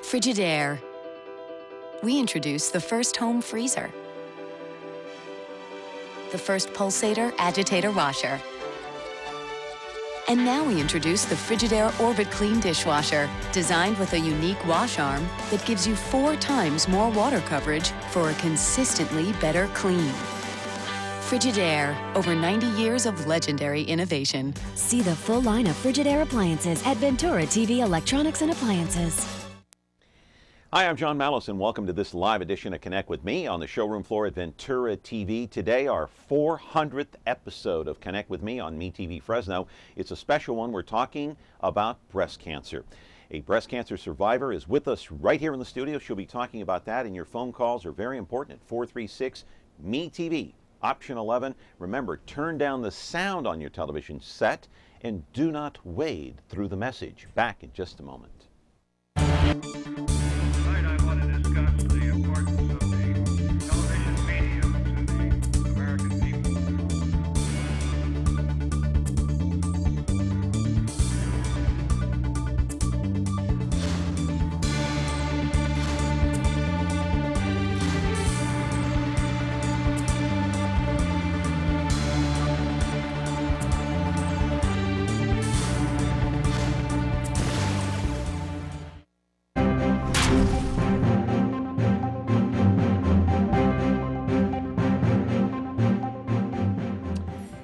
Frigidaire. We introduced the first home freezer, the first pulsator agitator washer, and now we introduce the Frigidaire Orbit Clean dishwasher, designed with a unique wash arm that gives you 4 times more water coverage for a consistently better clean. Frigidaire, over 90 years of legendary innovation. See the full line of Frigidaire appliances at Ventura TV Electronics and Appliances. Hi, I'm John Malice, and welcome to this live edition of Connect with Me on the showroom floor at Ventura TV. Today, our 400th episode of Connect with Me on MeTV Fresno. It's a special one. We're talking about breast cancer. A breast cancer survivor is with us right here in the studio. She'll be talking about that, and your phone calls are very important at 436-MeTV, option 11. Remember, turn down the sound on your television set and do not wade through the message. Back in just a moment.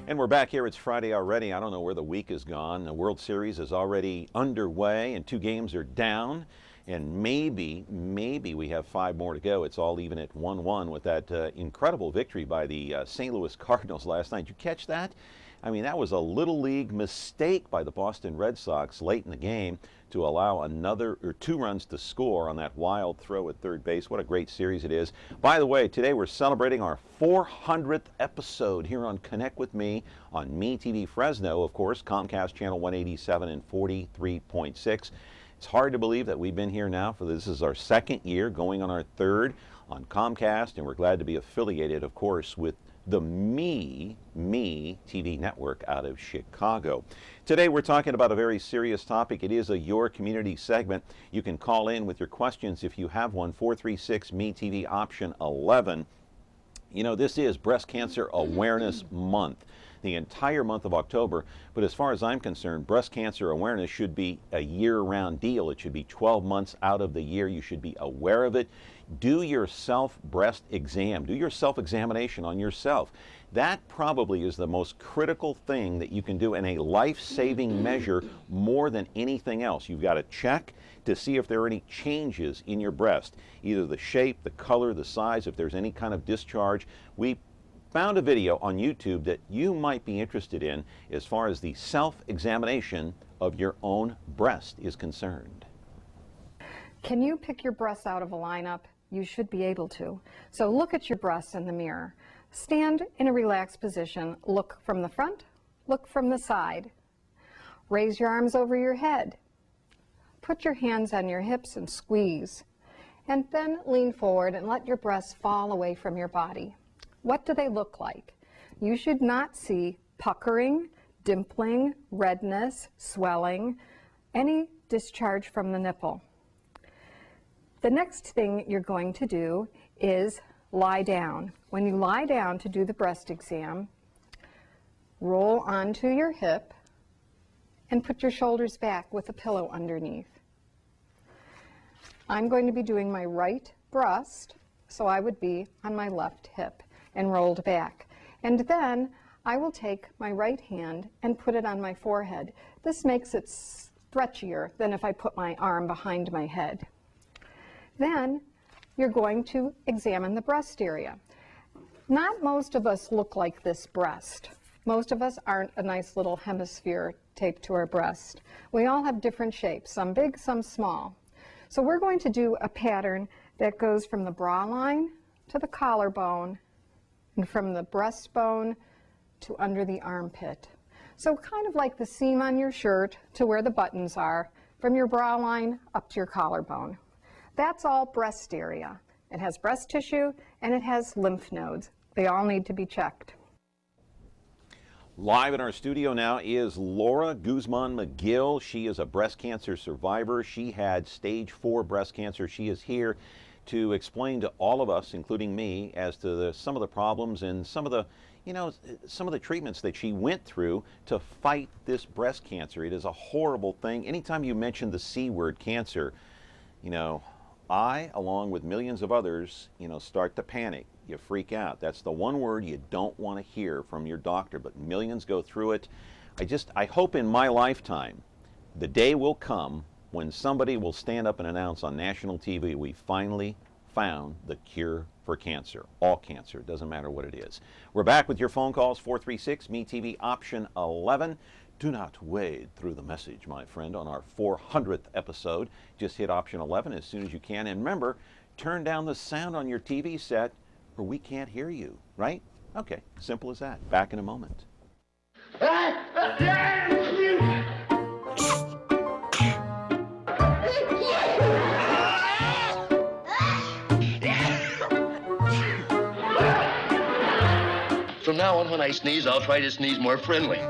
And we're back here. It's Friday already. I don't know where the week has gone. The World Series is already underway and 2 games are down. And maybe we have 5 more to go. It's all even at 1-1 with that incredible victory by the St. Louis Cardinals last night. Did you catch that? I mean, that was a little league mistake by the Boston Red Sox late in the game to allow another or 2 runs to score on that wild throw at third base. What a great series it is. By the way, today we're celebrating our 400th episode here on Connect with Me on MeTV Fresno, of course, Comcast Channel 187 and 43.6. It's hard to believe that we've been here now for this is our 2nd year, going on our 3rd on Comcast, and we're glad to be affiliated, of course, with the MeTV network out of Chicago. Today we're talking about a very serious topic. It is a Your Community segment. You can call in with your questions if you have one, 436-MeTV option 11. You know, this is Breast Cancer Awareness Month, the entire month of October. But as far as I'm concerned, breast cancer awareness should be a year-round deal. It should be 12 months out of the year. You should be aware of it. Do your self-breast exam. Do your self-examination on yourself. That probably is the most critical thing that you can do in a life-saving measure more than anything else. You've got to check to see if there are any changes in your breast, either the shape, the color, the size, if there's any kind of discharge. We found a video on YouTube that you might be interested in as far as the self-examination of your own breast is concerned. Can you pick your breasts out of a lineup? You should be able to. So look at your breasts in the mirror. Stand in a relaxed position. Look from the front, look from the side. Raise your arms over your head. Put your hands on your hips and squeeze. And then lean forward and let your breasts fall away from your body. What do they look like? You should not see puckering, dimpling, redness, swelling, any discharge from the nipple. The next thing you're going to do is lie down. When you lie down to do the breast exam, roll onto your hip and put your shoulders back with a pillow underneath. I'm going to be doing my right breast, so I would be on my left hip and rolled back. And then I will take my right hand and put it on my forehead. This makes it stretchier than if I put my arm behind my head. Then you're going to examine the breast area. Not most of us look like this breast. Most of us aren't a nice little hemisphere taped to our breast. We all have different shapes, some big, some small. So we're going to do a pattern that goes from the bra line to the collarbone and from the breastbone to under the armpit. So kind of like the seam on your shirt to where the buttons are, from your bra line up to your collarbone. That's all breast area. It has breast tissue and it has lymph nodes. They all need to be checked. Live in our studio now is Laura Guzman McGill. She is a breast cancer survivor. She had stage 4 breast cancer. She is here to explain to all of us, including me, as to some of the problems and some of the, some of the treatments that she went through to fight this breast cancer. It is a horrible thing. Anytime you mention the C word, cancer, I, along with millions of others, start to panic. You freak out. That's the one word you don't want to hear from your doctor, but millions go through it. I hope in my lifetime, the day will come when somebody will stand up and announce on national TV, we finally found the cure for cancer. All cancer, doesn't matter what it is. We're back with your phone calls, 436 MeTV option 11. Do not wade through the message, my friend, on our 400th episode. Just hit option 11 as soon as you can. And remember, turn down the sound on your TV set or we can't hear you, right? Okay, simple as that. Back in a moment. From now on, when I sneeze, I'll try to sneeze more friendly.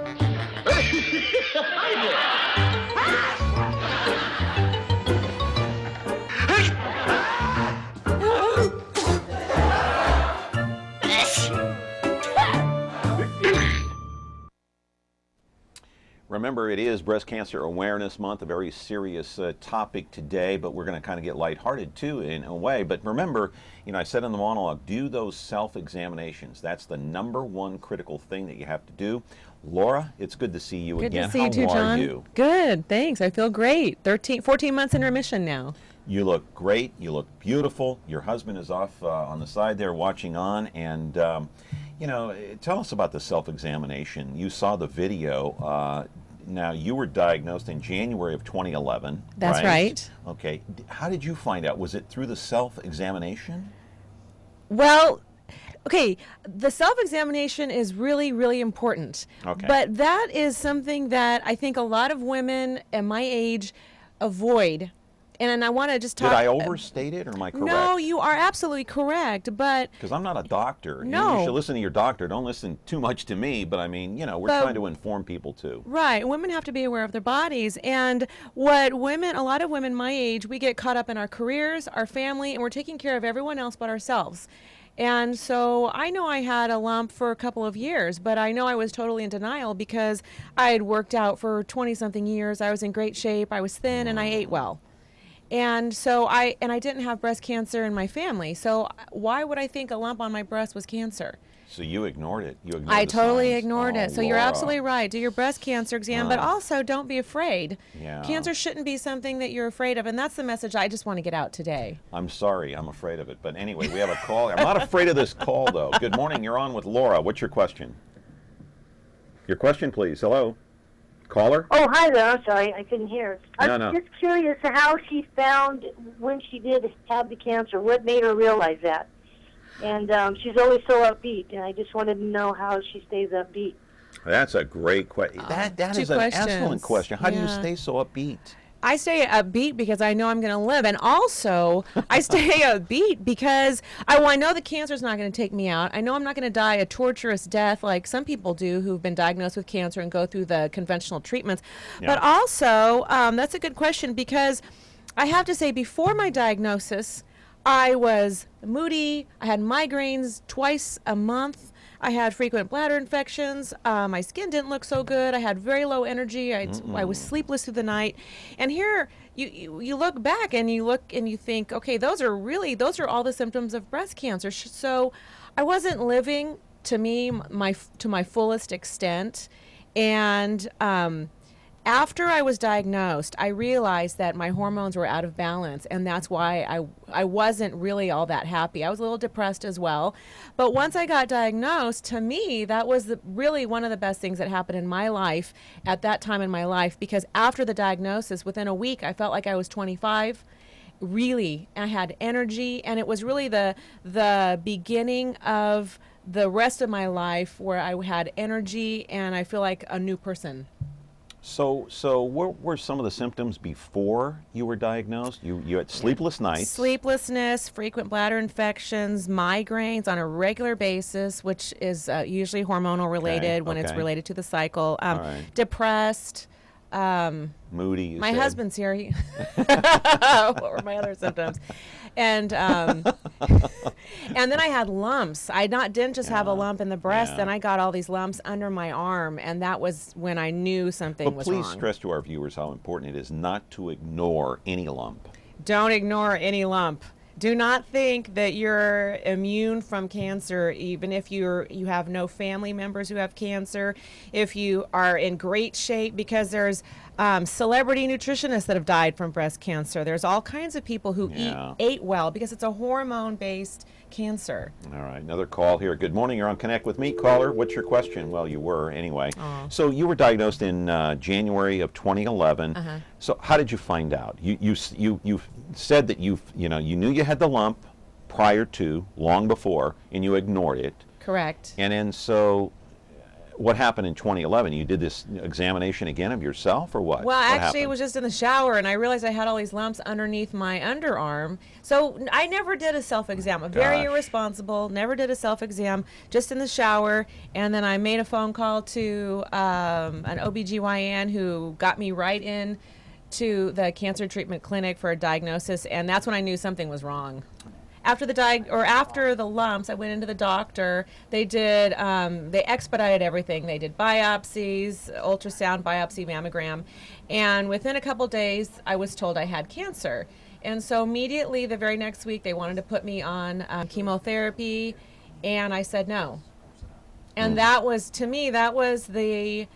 Remember, it is Breast Cancer Awareness Month, a very serious topic today, but we're going to kind of get lighthearted too in a way. But remember, I said in the monologue, do those self-examinations. That's the #1 critical thing that you have to do. Laura, it's good to see you good again. Good to see you too, John. How are you? Good, thanks. I feel great. 14 months in remission now. You look great. You look beautiful. Your husband is off on the side there watching on. And, tell us about the self-examination. You saw the video. Now, you were diagnosed in January of 2011. That's right. Okay. How did you find out? Was it through the self-examination? Well, okay, the self-examination is really, really important. Okay. But that is something that I think a lot of women at my age avoid. And I want to just talk. Did I overstate it, or am I correct? No, you are absolutely correct, but... Because I'm not a doctor. No. You should listen to your doctor. Don't listen too much to me, but I mean, we're trying to inform people too. Right. Women have to be aware of their bodies. And a lot of women my age, we get caught up in our careers, our family, and we're taking care of everyone else but ourselves. And so I know I had a lump for a couple of years, but I know I was totally in denial because I had worked out for 20-something years. I was in great shape. I was thin, and I ate well. And so I didn't have breast cancer in my family. So why would I think a lump on my breast was cancer? So you ignored it. I totally signs. ignored it. So Laura. you're absolutely right. Do your breast cancer exam, but also don't be afraid. Yeah. Cancer shouldn't be something that you're afraid of, and that's the message I just want to get out today. I'm sorry, I'm afraid of it. But anyway, we have a call. I'm not afraid of this call, though. Good morning. You're on with Laura. What's your question? Your question, please. Hello. Caller? Oh, hi there. I'm sorry. I couldn't hear. I'm No. just curious how she found when she did have the cancer. What made her realize that? And she's always so upbeat, and I just wanted to know how she stays upbeat. That's a great question. That is an excellent question. How do you stay so upbeat? I stay upbeat because I know I'm going to live, and also I stay upbeat because I know the cancer's not going to take me out. I know I'm not going to die a torturous death like some people do who've been diagnosed with cancer and go through the conventional treatments. Yeah. But also, that's a good question because I have to say before my diagnosis, I was moody. I had migraines twice a month. I had frequent bladder infections. My skin didn't look so good. I had very low energy. I was sleepless through the night. And here you look back and you think, okay, those are all the symptoms of breast cancer. So I wasn't living to my fullest extent. And after I was diagnosed, I realized that my hormones were out of balance, and that's why I wasn't really all that happy. I was a little depressed as well. But once I got diagnosed, to me, that was really one of the best things that happened in my life at that time in my life, because after the diagnosis, within a week, I felt like I was 25. Really, I had energy, and it was really the beginning of the rest of my life where I had energy and I feel like a new person. So what were some of the symptoms before you were diagnosed? You had sleepless nights. Sleeplessness, frequent bladder infections, migraines on a regular basis, which is usually hormonal related when it's okay. related to the cycle. right. Depressed. Moody, you My said. husband's here. What were my other symptoms? And and then I had lumps. Didn't just have a lump in the breast. Yeah. Then I got all these lumps under my arm, and that was when I knew something But was please wrong. stress to our viewers how important it is not to ignore any lump. Don't ignore any lump. Do not think that you're immune from cancer, even if you have no family members who have cancer, if you are in great shape, because there's celebrity nutritionists that have died from breast cancer. There's all kinds of people who ate well because it's a hormone-based cancer. All right, another call here. Good morning, you're on Connect with Me. Caller, what's your question? Well, you were anyway. So you were diagnosed in January of 2011. So how did you find out? You said that you knew you had the lump prior to, long before, and you ignored it. Correct. And then so what happened in 2011? You did this examination again of yourself, or what? Well, What actually, happened? it was just in the shower, and I realized I had all these lumps underneath my underarm. So I never did a self-exam. I'm very Gosh. irresponsible. Never did a self-exam, just in the shower. And then I made a phone call to an OBGYN who got me right in to the cancer treatment clinic for a diagnosis, and that's when I knew something was wrong. After the lumps, I went into the doctor. They expedited everything. They did biopsies, ultrasound, biopsy, mammogram, and within a couple days, I was told I had cancer. And so immediately, the very next week, they wanted to put me on chemotherapy, and I said no. And that was, to me, that was the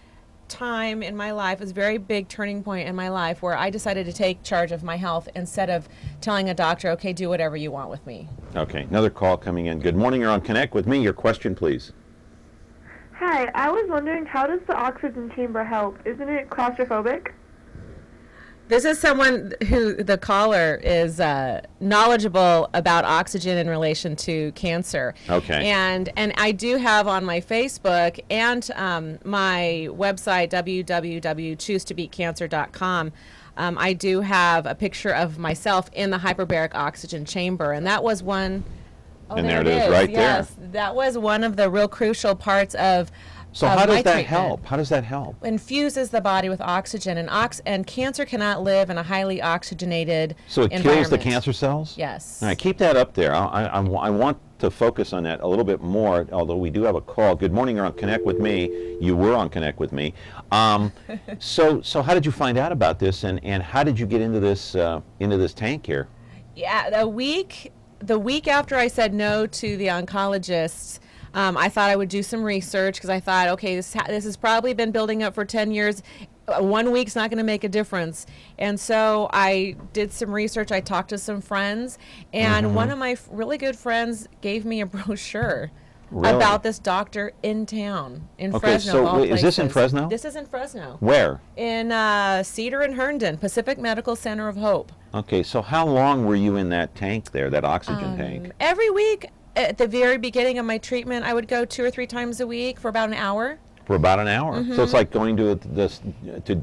time in my life, was a very big turning point in my life where I decided to take charge of my health instead of telling a doctor, okay, do whatever you want with me. Okay, another call coming in. Good morning, you're on Connect with Me. Your question, please. Hi, I was wondering, how does the oxygen chamber help? Isn't it claustrophobic? This is someone who, the caller, is knowledgeable about oxygen in relation to cancer. Okay. And I do have on my Facebook and my website, www.choosetobeatcancer.com, I do have a picture of myself in the hyperbaric oxygen chamber. And that was one... Oh, And there it is, right there. Yes, that was one of the real crucial parts of So of how my does that treatment. help? How does that help? Infuses the body with oxygen, and cancer cannot live in a highly oxygenated So it kills the environment. cancer cells? Yes. All right, keep that up there. I want to focus on that a little bit more, although we do have a call. Good morning, you're on Connect with Me. You were on Connect with Me. So how did you find out about this, and how did you get into this tank here? Yeah, the week after I said no to the oncologist, I thought I would do some research because I thought, okay, this has probably been building up for 10 years. 1 week's not going to make a difference. And so I did some research. I talked to some friends, and one of my really good friends gave me a brochure Really? about this doctor in town, in Okay, Fresno. so of all wait, is this in places. Fresno? This is in Fresno. Where? In Cedar and Herndon, Pacific Medical Center of Hope. Okay, so how long were you in that tank there, that oxygen tank? Every week, at the very beginning of my treatment, I would go 2 or 3 times a week for about an hour. For about an hour. So it's like going to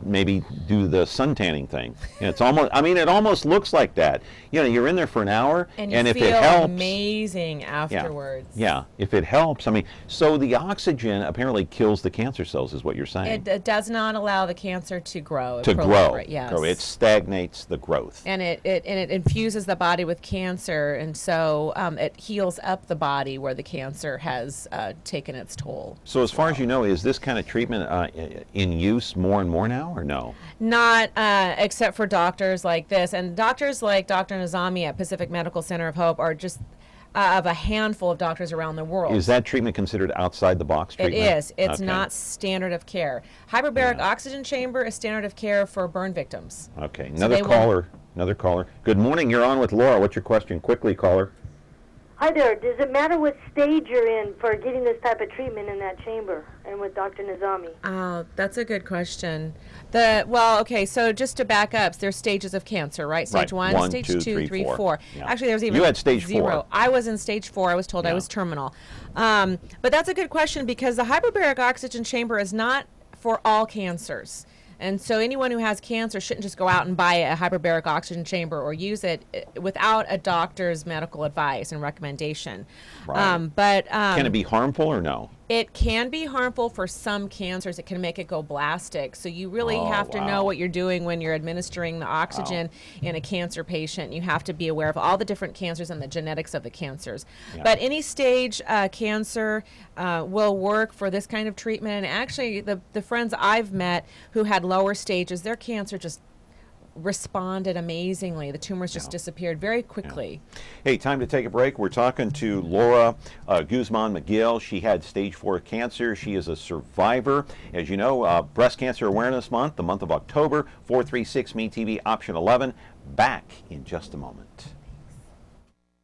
maybe do the sun tanning thing. It's almost, it almost looks like that. You're in there for an hour, And you if feel it helps, amazing afterwards. Yeah, if it helps. So the oxygen apparently kills the cancer cells, is what you're saying. It does not allow the cancer to grow. To grow. Yes. It stagnates the growth. And it infuses the body with cancer, and so it heals up the body where the cancer has taken its toll. So as far as you know, is this kind of treatment in use more and more now, or no? Not except for doctors like this. And doctors like Dr. Nizami at Pacific Medical Center of Hope are just of a handful of doctors around the world. Is that treatment considered outside the box treatment? It is. It's Okay. not standard of care. Hyperbaric oxygen chamber is standard of care for burn victims. Okay, So another they will- caller. Good morning, you're on with Laura. What's your question? Quickly, caller. Hi there. Does it matter what stage you're in for getting this type of treatment in that chamber and with Dr. Nizami? Oh, that's a good question. Okay, so just to back up, there's stages of cancer, right? Stage Right. 1, One, stage two, 2, three, 3, four. 4. Yeah. Actually, there was even You had stage 0. 4. I was in stage 4. I was told I was terminal. But that's a good question because the hyperbaric oxygen chamber is not for all cancers. And so anyone who has cancer shouldn't just go out and buy a hyperbaric oxygen chamber or use it without a doctor's medical advice and recommendation. Right. Can it be harmful or no? It can be harmful for some cancers. It can make it go blastic. So you really have to know what you're doing when you're administering the oxygen in a cancer patient. You have to be aware of all the different cancers and the genetics of the cancers. Yeah. But any stage cancer will work for this kind of treatment. And actually, the friends I've met who had lower stages, their cancer just responded amazingly. The tumors just disappeared very quickly. Hey, time to take a break. We're talking to Laura Guzman McGill. She had stage 4 cancer. She is a survivor. As you know, Breast Cancer Awareness Month, the month of October, 436 MeTV option 11. Back in just a moment.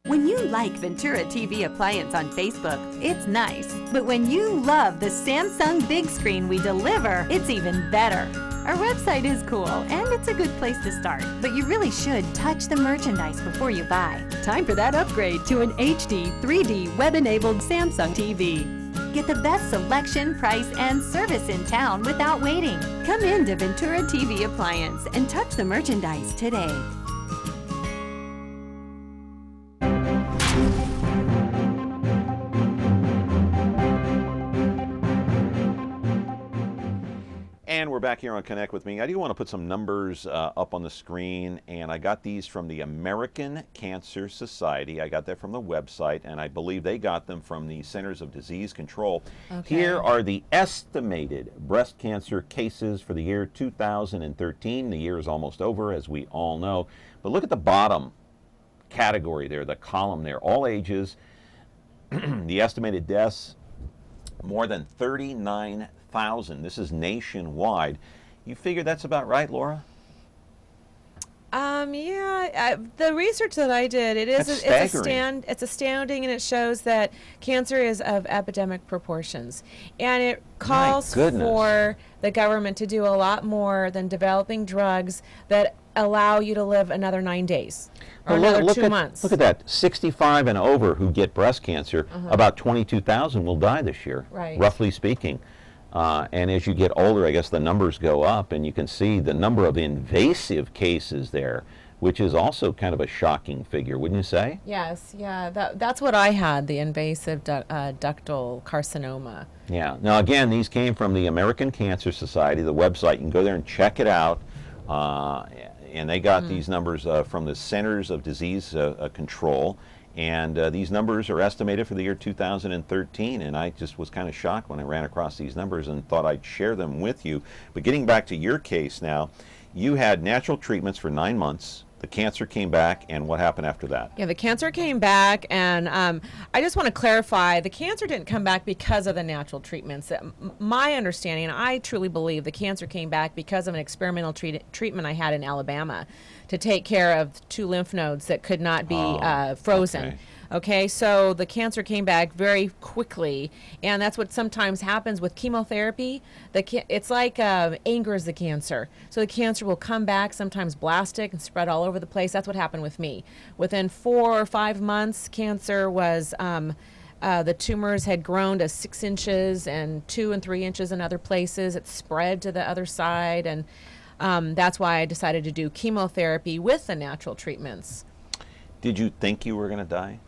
When you like Ventura TV Appliance on Facebook, it's nice. But when you love the Samsung big screen we deliver, it's even better. Our website is cool, and it's a good place to start. But you really should touch the merchandise before you buy. Time for that upgrade to an HD 3D web-enabled Samsung TV. Get the best selection, price, and service in town without waiting. Come in to Ventura TV Appliance and touch the merchandise today. And we're back here on Connect with Me. I do want to put some numbers up on the screen, and I got these from the American Cancer Society. I got that from the website, and I believe they got them from the Centers of Disease Control. Okay. Here are the estimated breast cancer cases for the year 2013. The year is almost over, as we all know. But look at the bottom category there, the column there, all ages. The estimated deaths, more than 39,000. This is nationwide. You figure that's about right, Laura? The research that I did, it's astounding, and it shows that cancer is of epidemic proportions, and it calls for the government to do a lot more than developing drugs that allow you to live another 9 days or another 2 months. Look at that, 65 and over who get breast cancer, about 22,000 will die this year, roughly speaking. And as you get older, I guess the numbers go up, and you can see the number of invasive cases there, which is also kind of a shocking figure, wouldn't you say? Yes, yeah, that's what I had, the invasive ductal carcinoma. Yeah. Now, again, these came from the American Cancer Society, the website. You can go there and check it out. And they got these numbers from the Centers of Disease Control. And these numbers are estimated for the year 2013, and I just was kind of shocked when I ran across these numbers and thought I'd share them with you. But getting back to your case now, you had natural treatments for 9 months. The cancer came back, and what happened after that? Yeah, the cancer came back, and I just want to clarify, the cancer didn't come back because of the natural treatments. My understanding, and I truly believe, the cancer came back because of an experimental treatment I had in Alabama to take care of 2 lymph nodes that could not be frozen. Okay, so the cancer came back very quickly, and that's what sometimes happens with chemotherapy. It's like anger is the cancer. So the cancer will come back, sometimes blastic and spread all over the place. That's what happened with me. Within 4 or 5 months, cancer was, the tumors had grown to 6 inches and 2 and 3 inches in other places. It spread to the other side, and that's why I decided to do chemotherapy with the natural treatments. Did you think you were going to die?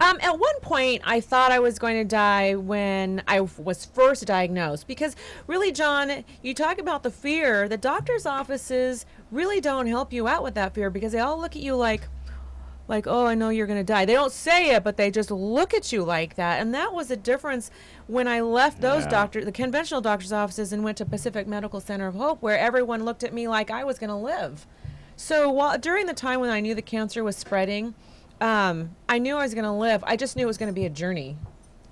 At one point, I thought I was going to die when I was first diagnosed, because really, John, you talk about the fear. The doctor's offices really don't help you out with that fear, because they all look at you like, oh, I know you're going to die. They don't say it, but they just look at you like that. And that was a difference when I left those the conventional doctor's offices, and went to Pacific Medical Center of Hope, where everyone looked at me like I was going to live. So during the time when I knew the cancer was spreading, I knew I was going to live. I just knew it was going to be a journey.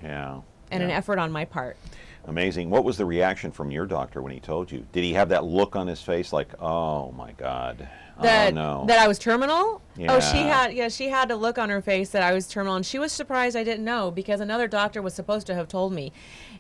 Yeah. And an effort on my part. Amazing. What was the reaction from your doctor when he told you? Did he have that look on his face like, oh my God, oh no? That I was terminal? Yeah. Oh, she had a look on her face that I was terminal, and she was surprised I didn't know, because another doctor was supposed to have told me.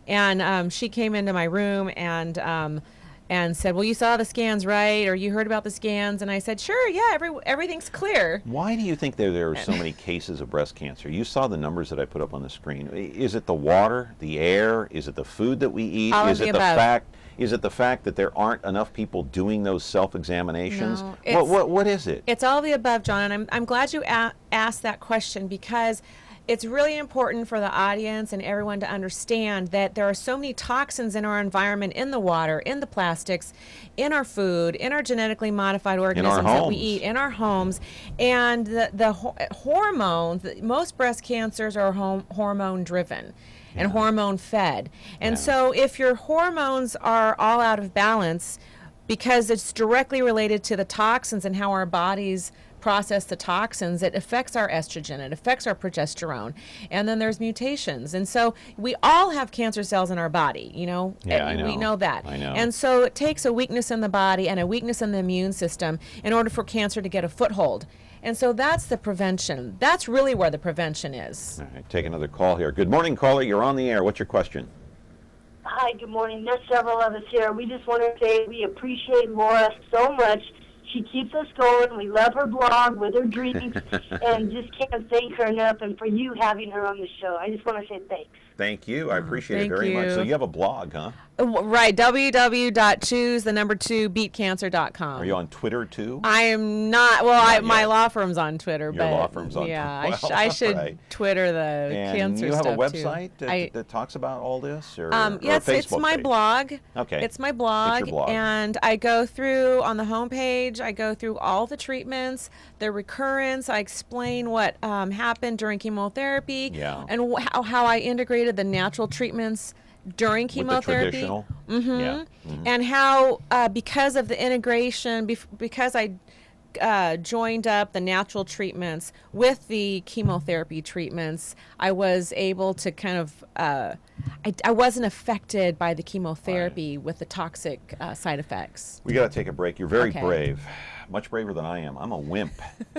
And she came into my room and said, well, you saw the scans, right? Or you heard about the scans? And I said, sure, yeah, everything's clear. Why do you think there are so many cases of breast cancer? You saw the numbers that I put up on the screen. Is it the water, the air? Is it the food that we eat? All Is of it the above. fact? Is it the fact that there aren't enough people doing those self-examinations? No, what is it? It's all of the above, John, and I'm glad you asked that question, because it's really important for the audience and everyone to understand that there are so many toxins in our environment, in the water, in the plastics, in our food, in our genetically modified organisms that we eat, in our homes. And the hormones, most breast cancers are hormone driven and hormone fed. And so if your hormones are all out of balance, because it's directly related to the toxins and how our bodies process the toxins, it affects our estrogen, it affects our progesterone, and then there's mutations. And so we all have cancer cells in our body, you know. Yeah, I know. We know that. I know. And so it takes a weakness in the body and a weakness in the immune system in order for cancer to get a foothold. And so that's the prevention. That's really where the prevention is. All right, take another call here. Good morning, caller. You're on the air. What's your question? Hi, good morning. There's several of us here. We just want to say we appreciate Laura so much. She keeps us going. We love her blog with her dreams, and just can't thank her enough. And for you having her on the show, I just want to say thanks. Thank you. I appreciate it Thank very much. you. So you have a blog, huh? Right, www.choose2beatcancer.com. Are you on Twitter too? I am not. Well, Not my yet. law firm's on Twitter. Your but law firm's on yeah, Twitter. Well, I should right. Twitter the And cancer you have stuff a website too. that talks about all this, or Yes, or a it's Facebook my page? blog. Okay. It's my blog, It's your blog. and I go through on the homepage. I go through all the treatments, the recurrence. I explain what happened during chemotherapy, Yeah. and how I integrated the natural treatments during With the chemotherapy. traditional? Mm-hmm. Yeah. Mhm. And how because of the integration, because I joined up the natural treatments with the chemotherapy treatments, I was able to kind of I wasn't affected by the chemotherapy with the toxic side effects. We got to take a break. You're very Okay. brave. Much braver than I am. I'm a wimp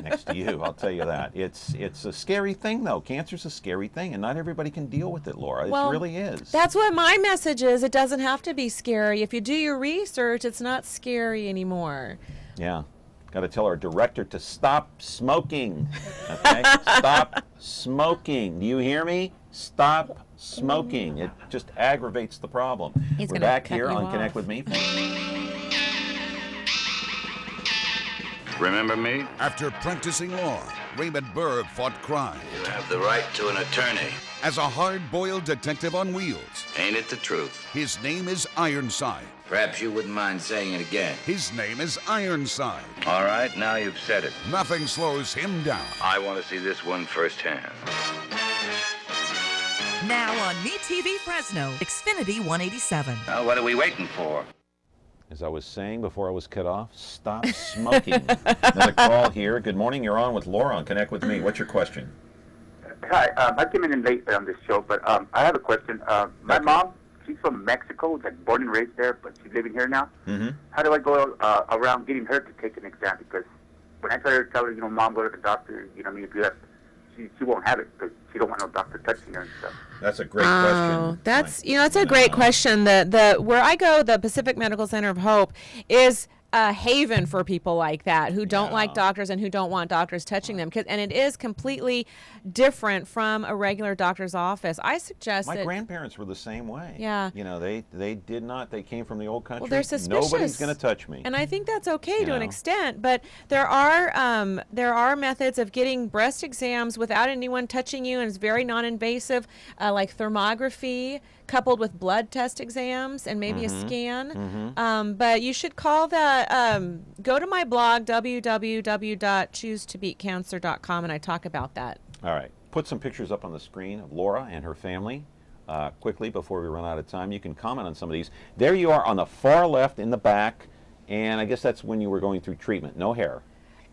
next to you, I'll tell you that. It's a scary thing, though. Cancer's a scary thing, and not everybody can deal with it, Laura. Well, it really is. That's what my message is. It doesn't have to be scary. If you do your research, it's not scary anymore. Yeah. Got to tell our director to stop smoking. Okay? Stop smoking. Do you hear me? Stop smoking. It just aggravates the problem. He's We're gonna back cut here you on off. Connect with Me. Remember me? After practicing law, Raymond Berg fought crime. You have the right to an attorney. As a hard-boiled detective on wheels, Ain't it the truth? his name is Ironside. Perhaps you wouldn't mind saying it again. His name is Ironside. All right, now you've said it. Nothing slows him down. I want to see this one firsthand. Now on MeTV Fresno, Xfinity 187. Now, what are we waiting for? As I was saying before I was cut off, stop smoking. Another call here. Good morning. You're on with Laura on Connect with Me. What's your question? Hi, I came in late on this show, but I have a question. My mom, she's from Mexico, like born and raised there, but she's living here now. Mm-hmm. How do I go around getting her to take an exam? Because when I try to tell her, Mom, go to the doctor, if you have, she won't have it because she don't want no doctor touching her and stuff. That's a great question. That's it's a great question. The where I go, the Pacific Medical Center of Hope, is a haven for people like that who don't like doctors and who don't want doctors touching them. And it is completely different from a regular doctor's office. I suggest My that grandparents were the same way. Yeah. They did not. They came from the old country. Well, they're suspicious. Nobody's going to touch me. And I think that's okay to an know? extent. But there are methods of getting breast exams without anyone touching you, and it's very non-invasive, like thermography coupled with blood test exams and maybe a scan. But you should call that. Go to my blog www.choose2beatcancer.com, and I talk about that. All right. Put some pictures up on the screen of Laura and her family quickly before we run out of time. You can comment on some of these. There you are on the far left in the back, and I guess that's when you were going through treatment. No hair.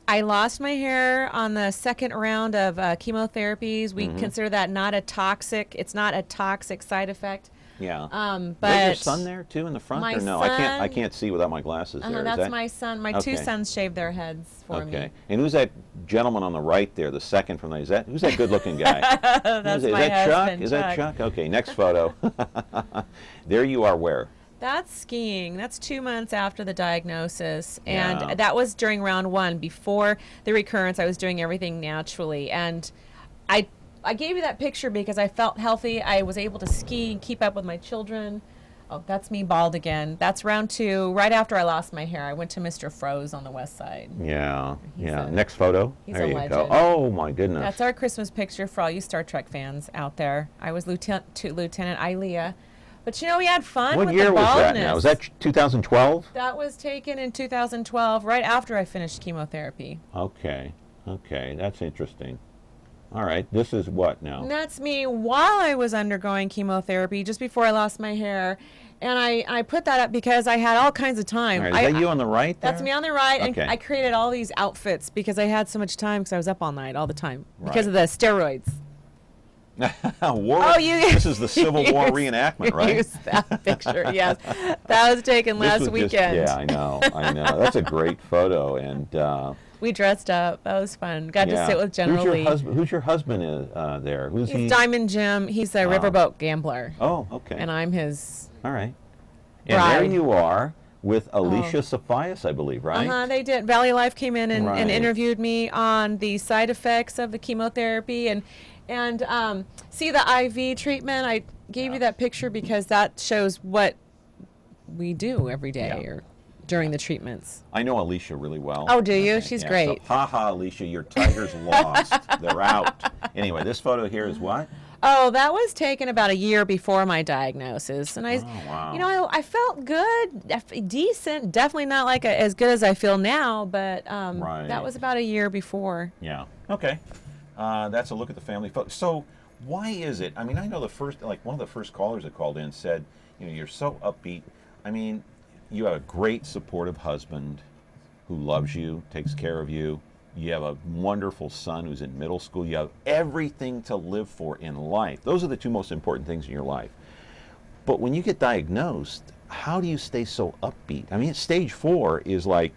I lost my hair on the second round of chemotherapies. We consider that not a toxic. It's not a toxic side effect. Yeah. But is your son there too in the front, my or no? I can't see without my glasses. There. Is That's that? my son. My two Okay. sons shaved their heads for me. Okay. And who's that gentleman on the right there? The second from the who's that good-looking guy? That's is my that Chuck? husband, Is that Chuck? Okay. Next photo. There you are. Where? That's skiing. That's 2 months after the diagnosis. And Yeah. that was during round one. Before the recurrence, I was doing everything naturally. And I gave you that picture because I felt healthy. I was able to ski and keep up with my children. Oh, that's me bald again. That's round 2. Right after I lost my hair, I went to Mr. Froze on the west side. Yeah, Next photo. He's there a you legend. go. Oh my goodness. That's our Christmas picture for all you Star Trek fans out there. I was Lieutenant Ilea. But we had fun What with year the was baldness. that now? Was that 2012? That was taken in 2012, right after I finished chemotherapy. Okay, that's interesting. All right, this is what now? And that's me while I was undergoing chemotherapy, just before I lost my hair. And I put that up because I had all kinds of time. All right, is that you on the right there? That's me on the right. Okay. And I created all these outfits because I had so much time because I was up all night, all the time, because of the steroids. War. This is the Civil War reenactment, right? Use that picture, yes. That was taken last weekend. Yeah, I know. That's a great photo. And we dressed up. That was fun. Got to sit with General Lee. Who's your husband there? Who's he? Diamond Jim. He's a riverboat gambler. Oh, okay. And I'm his All right. bride. And there you are with Alicia Safias, I believe, right? They did. Valley Life came in and Right. interviewed me on the side effects of the chemotherapy and see the IV treatment. I gave you that picture because that shows what we do every day or during the treatments. I know Alicia really well. Oh, do you? She's great. So, Alicia, your Tigers lost. They're out. Anyway, this photo here is what? Oh, that was taken about a year before my diagnosis, and I felt good, decent. Definitely not like as good as I feel now, but that was about a year before. Yeah. Okay. That's a look at the family photo. So, why is it? I mean, I know one of the first callers that called in said, you're so upbeat. I mean, you have a great supportive husband who loves you, takes care of you. You have a wonderful son who's in middle school. You have everything to live for in life. Those are the two most important things in your life. But when you get diagnosed, how do you stay so upbeat? I mean, stage 4 is like,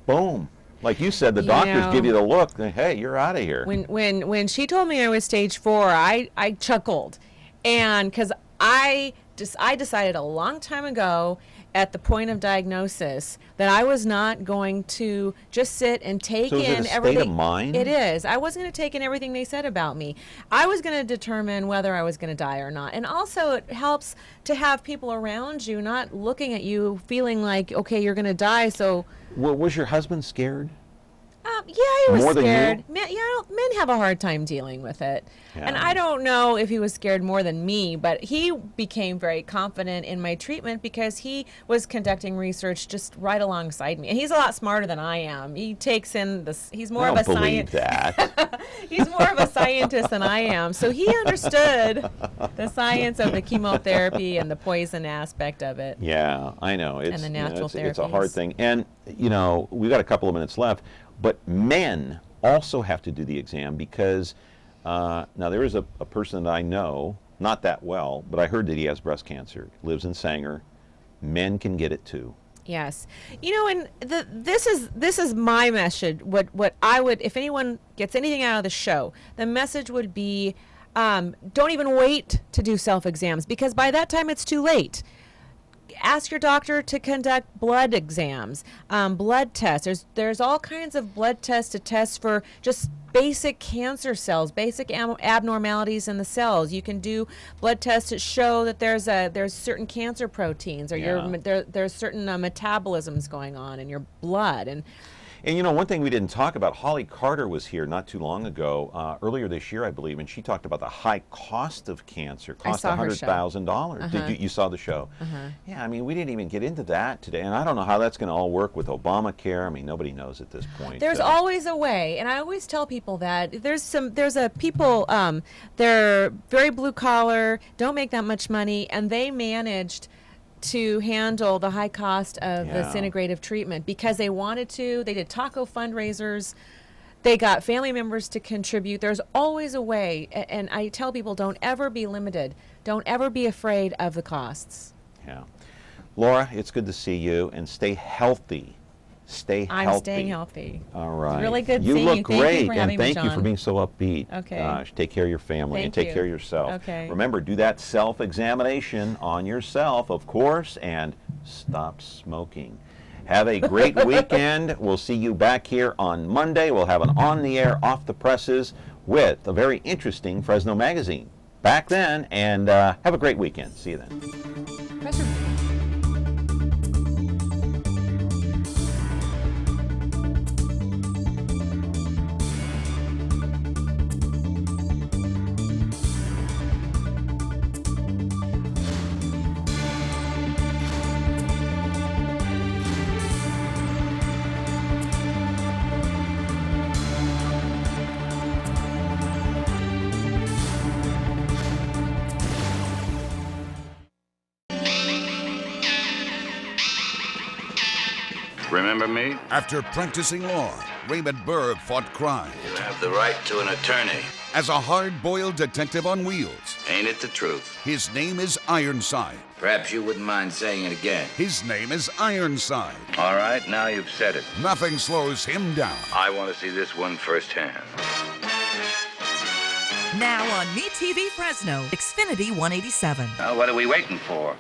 boom. Like you said, the doctors give you the look. Hey, you're out of here. When she told me I was stage 4, I chuckled, and because I decided a long time ago at the point of diagnosis that I was not going to just sit and take in everything. So is it a state of mind? It is. I wasn't going to take in everything they said about me. I was going to determine whether I was going to die or not. And also it helps to have people around you not looking at you feeling like, okay, you're going to die, so... Well, was your husband scared? Yeah, he was More scared. than you? Men have a hard time dealing with it. Yeah. And I don't know if he was scared more than me, but he became very confident in my treatment because he was conducting research just right alongside me. And he's a lot smarter than I am. He takes in he's more of a scientist. That. He's more of a scientist than I am. So he understood the science of the chemotherapy and the poison aspect of it. Yeah, I know. It's, and the natural therapies. It's a hard thing. And, we've got a couple of minutes left. But men also have to do the exam because now there is a person that I know, not that well, but I heard that he has breast cancer. Lives in Sanger. Men can get it too. Yes, and this is my message. What I would, if anyone gets anything out of the show, the message would be, don't even wait to do self-exams because by that time it's too late. Ask your doctor to conduct blood exams, blood tests. There's all kinds of blood tests to test for just basic cancer cells, basic abnormalities in the cells. You can do blood tests that show that there's certain cancer proteins or there's certain metabolisms going on in your blood. And one thing we didn't talk about, Holly Carter was here not too long ago, earlier this year, I believe, and she talked about the high cost of cancer, cost $100,000. Did you saw the show? Yeah, I mean, we didn't even get into that today, and I don't know how that's going to all work with Obamacare. I mean, nobody knows at this point. There's always a way, and I always tell people that there's people, they're very blue collar, don't make that much money, and they managed to handle the high cost of the integrative treatment because they wanted to. They did taco fundraisers. They got family members to contribute. There's always a way. And I tell people, don't ever be limited. Don't ever be afraid of the costs. Yeah. Laura, it's good to see you, and stay healthy. Stay healthy. I'm staying healthy. All right. It's really good you seeing look you. great, Thank you for having me, thank you for being so upbeat. Okay. Gosh, take care of your family and take care of yourself. Okay. Remember, do that self-examination on yourself, of course, and stop smoking. Have a great weekend. We'll see you back here on Monday. We'll have an on-the-air, off-the-presses with a very interesting Fresno magazine. Back then, and have a great weekend. See you then. Remember me? After practicing law, Raymond Berg fought crime. You have the right to an attorney. As a hard-boiled detective on wheels, Ain't it the truth? his name is Ironside. Perhaps you wouldn't mind saying it again. His name is Ironside. All right, now you've said it. Nothing slows him down. I want to see this one firsthand. Now on MeTV Fresno, Xfinity 187. Well, what are we waiting for?